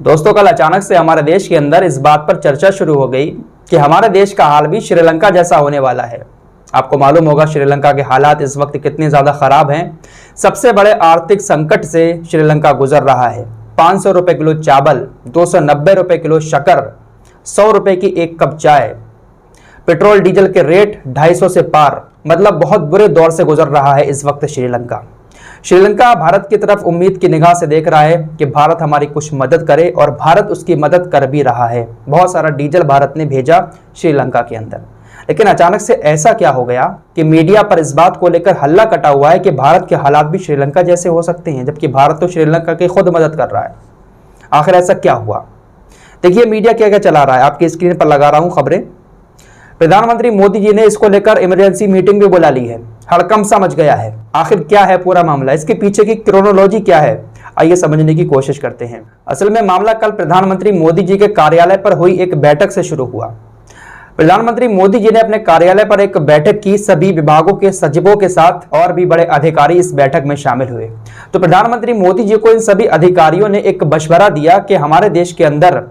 दोस्तों, कल अचानक से हमारे देश के अंदर इस बात पर चर्चा शुरू हो गई कि हमारे देश का हाल भी श्रीलंका जैसा होने वाला है। आपको मालूम होगा श्रीलंका के हालात इस वक्त कितने ज़्यादा ख़राब हैं। सबसे बड़े आर्थिक संकट से श्रीलंका गुजर रहा है। 500 रुपये किलो चावल, 290 रुपये किलो शक्कर, 100 रुपये की एक कप चाय, पेट्रोल डीजल के रेट 250 से पार, मतलब बहुत बुरे दौर से गुजर रहा है इस वक्त श्रीलंका भारत की तरफ उम्मीद की निगाह से देख रहा है कि भारत हमारी कुछ मदद करे, और भारत उसकी मदद कर भी रहा है। बहुत सारा डीजल भारत ने भेजा श्रीलंका के अंदर। लेकिन अचानक से ऐसा क्या हो गया कि मीडिया पर इस बात को लेकर हल्ला कटा हुआ है कि भारत के हालात भी श्रीलंका जैसे हो सकते हैं, जबकि भारत तो श्रीलंका की खुद मदद कर रहा है। आखिर ऐसा क्या हुआ? देखिए मीडिया क्या क्या चला रहा है। आपकी स्क्रीन पर लगा रहा हूं खबरें। प्रधानमंत्री मोदी जी ने इसको लेकर इमरजेंसी मीटिंग भी बुला ली है। हड़कंप सा मच गया है। आखिर क्या है पूरा मामला, इसके पीछे की क्रोनोलॉजी क्या है, आइए समझने की कोशिश करते हैं। असल में मामला कल प्रधानमंत्री मोदी जी के कार्यालय पर हुई एक बैठक से शुरू हुआ। प्रधानमंत्री मोदी जी ने अपने कार्यालय पर एक बैठक की। सभी विभागों के सचिवों के साथ और भी बड़े अधिकारी इस बैठक में शामिल हुए। तो प्रधानमंत्री मोदी जी को इन सभी अधिकारियों ने एक मशवरा दिया कि हमारे देश के अंदर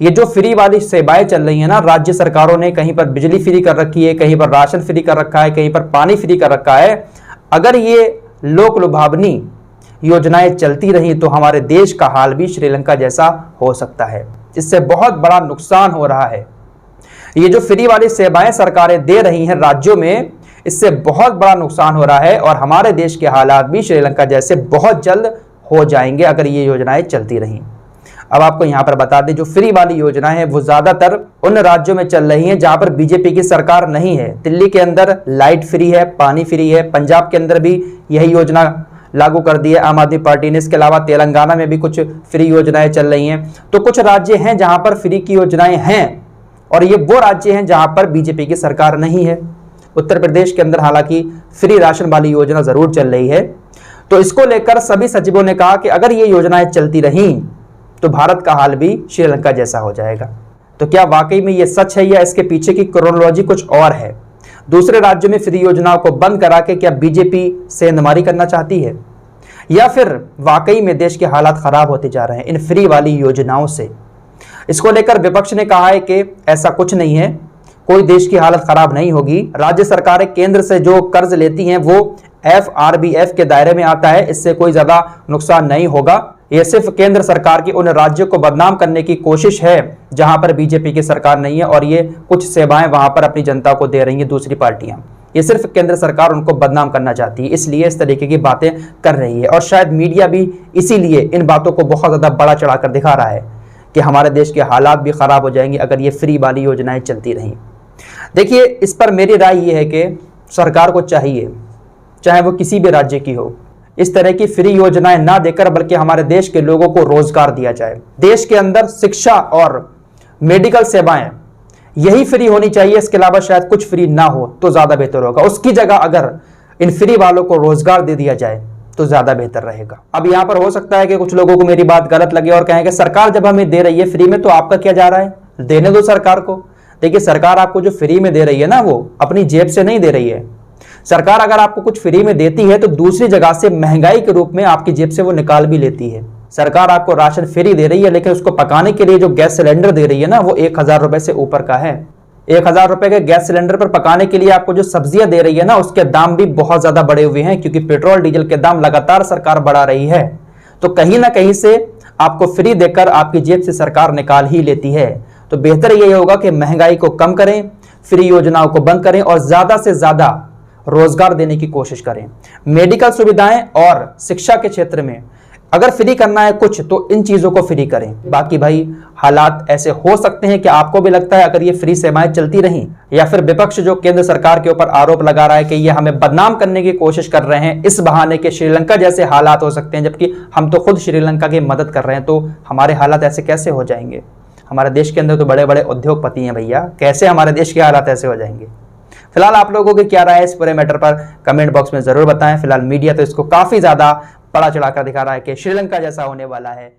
ये जो फ्री वाली सेवाएं चल रही है ना, राज्य सरकारों ने कहीं पर बिजली फ्री कर रखी है, कहीं पर राशन फ्री कर रखा है, कहीं पर पानी फ्री कर रखा है। अगर ये लोक लुभावनी योजनाएं चलती रही तो हमारे देश का हाल भी श्रीलंका जैसा हो सकता है। इससे बहुत बड़ा नुकसान हो रहा है। ये जो फ्री वाली सेवाएं सरकारें दे रही हैं राज्यों में, इससे बहुत बड़ा नुकसान हो रहा है, और हमारे देश के हालात भी श्रीलंका जैसे बहुत जल्द हो जाएंगे अगर ये योजनाएं चलती रहीं। अब आपको यहां पर बता दें, जो फ्री वाली योजना है वो ज्यादातर उन राज्यों में चल रही है जहां पर बीजेपी की सरकार नहीं है। दिल्ली के अंदर लाइट फ्री है, पानी फ्री है। पंजाब के अंदर भी यही योजना लागू कर दी है आम आदमी पार्टी ने। इसके अलावा तेलंगाना में भी कुछ फ्री योजनाएं चल रही हैं। तो कुछ राज्य हैं जहां पर फ्री की योजनाएं हैं, और ये वो राज्य हैं जहां पर बीजेपी की सरकार नहीं है। उत्तर प्रदेश के अंदर हालांकि फ्री राशन वाली योजना जरूर चल रही है। तो इसको लेकर सभी सचिवों ने कहा कि अगर ये योजनाएं चलती रहीं तो भारत का हाल भी श्रीलंका जैसा हो जाएगा। तो क्या वाकई में ये सच है, या इसके पीछे की क्रोनोलॉजी कुछ और है? दूसरे राज्यों में फ्री योजनाओं को बंद करा के क्या बीजेपी सेंधमारी करना चाहती है, या फिर वाकई में देश के हालात खराब होते जा रहे हैं इन फ्री वाली योजनाओं से? इसको लेकर विपक्ष ने कहा है कि ऐसा कुछ नहीं है, कोई देश की हालत खराब नहीं होगी। राज्य सरकारें केंद्र से जो कर्ज लेती हैं वो FRBF के दायरे में आता है, इससे कोई ज्यादा नुकसान नहीं होगा। यह सिर्फ केंद्र सरकार की उन राज्यों को बदनाम करने की कोशिश है जहां पर बीजेपी की सरकार नहीं है, और ये कुछ सेवाएं वहां पर अपनी जनता को दे रही हैं दूसरी पार्टियां। ये सिर्फ केंद्र सरकार उनको बदनाम करना चाहती है, इसलिए इस तरीके की बातें कर रही है। और शायद मीडिया भी इसीलिए इन बातों को बहुत ज्यादा बड़ा चढ़ाकर दिखा रहा है कि हमारे देश के हालात भी खराब हो जाएंगे अगर ये फ्री वाली योजनाएं चलती रहीं। देखिए, इस पर मेरी राय ये है कि सरकार को चाहिए, चाहे वो किसी भी राज्य की हो, इस तरह की फ्री योजनाएं ना देकर बल्कि हमारे देश के लोगों को रोजगार दिया जाए। देश के अंदर शिक्षा और मेडिकल सेवाएं यही फ्री होनी चाहिए। इसके अलावा शायद कुछ फ्री ना हो तो ज्यादा बेहतर होगा। उसकी जगह अगर इन फ्री वालों को रोजगार दे दिया जाए तो ज्यादा बेहतर रहेगा। अब यहां पर हो सकता है कि कुछ लोगों को मेरी बात गलत लगे और कहें कि सरकार जब हमें दे रही है फ्री में तो आपका क्या जा रहा है, देने दो सरकार को। देखिए, सरकार आपको जो फ्री में दे रही है ना, वो अपनी जेब से नहीं दे रही है। सरकार अगर आपको कुछ फ्री में देती है तो दूसरी जगह से महंगाई के रूप में आपकी जेब से वो निकाल भी लेती है। सरकार आपको राशन फ्री दे रही है, लेकिन उसको पकाने के लिए जो गैस सिलेंडर दे रही है ना, वो 1000 रुपए से ऊपर का है। 1000 रुपए के गैस सिलेंडर पर पकाने के लिए आपको जो सब्जियां दे रही है ना, उसके दाम भी बहुत ज्यादा बढ़े हुए हैं, क्योंकि पेट्रोल डीजल के दाम लगातार सरकार बढ़ा रही है। तो कहीं ना कहीं से आपको फ्री देकर आपकी जेब से सरकार निकाल ही लेती है। तो बेहतर यही होगा कि महंगाई को कम करें, फ्री योजनाओं को बंद करें और ज्यादा से ज्यादा रोजगार देने की कोशिश करें। मेडिकल सुविधाएं और शिक्षा के क्षेत्र में अगर फ्री करना है कुछ तो इन चीजों को फ्री करें। बाकी भाई हालात ऐसे हो सकते हैं कि आपको भी लगता है अगर ये फ्री सेवाएं चलती रहीं, या फिर विपक्ष जो केंद्र सरकार के ऊपर आरोप लगा रहा है कि ये हमें बदनाम करने की कोशिश कर रहे हैं इस बहाने के श्रीलंका जैसे हालात हो सकते हैं, जबकि हम तो खुद श्रीलंका की मदद कर रहे हैं, तो हमारे हालात ऐसे कैसे हो जाएंगे? हमारे देश के अंदर तो बड़े बड़े उद्योगपति हैं भैया, कैसे हमारे देश के हालात ऐसे हो जाएंगे? फिलहाल आप लोगों की क्या राय है इस पूरे मैटर पर कमेंट बॉक्स में जरूर बताएं। फिलहाल मीडिया तो इसको काफी ज्यादा बड़ा चढ़ाकर दिखा रहा है कि श्रीलंका जैसा होने वाला है।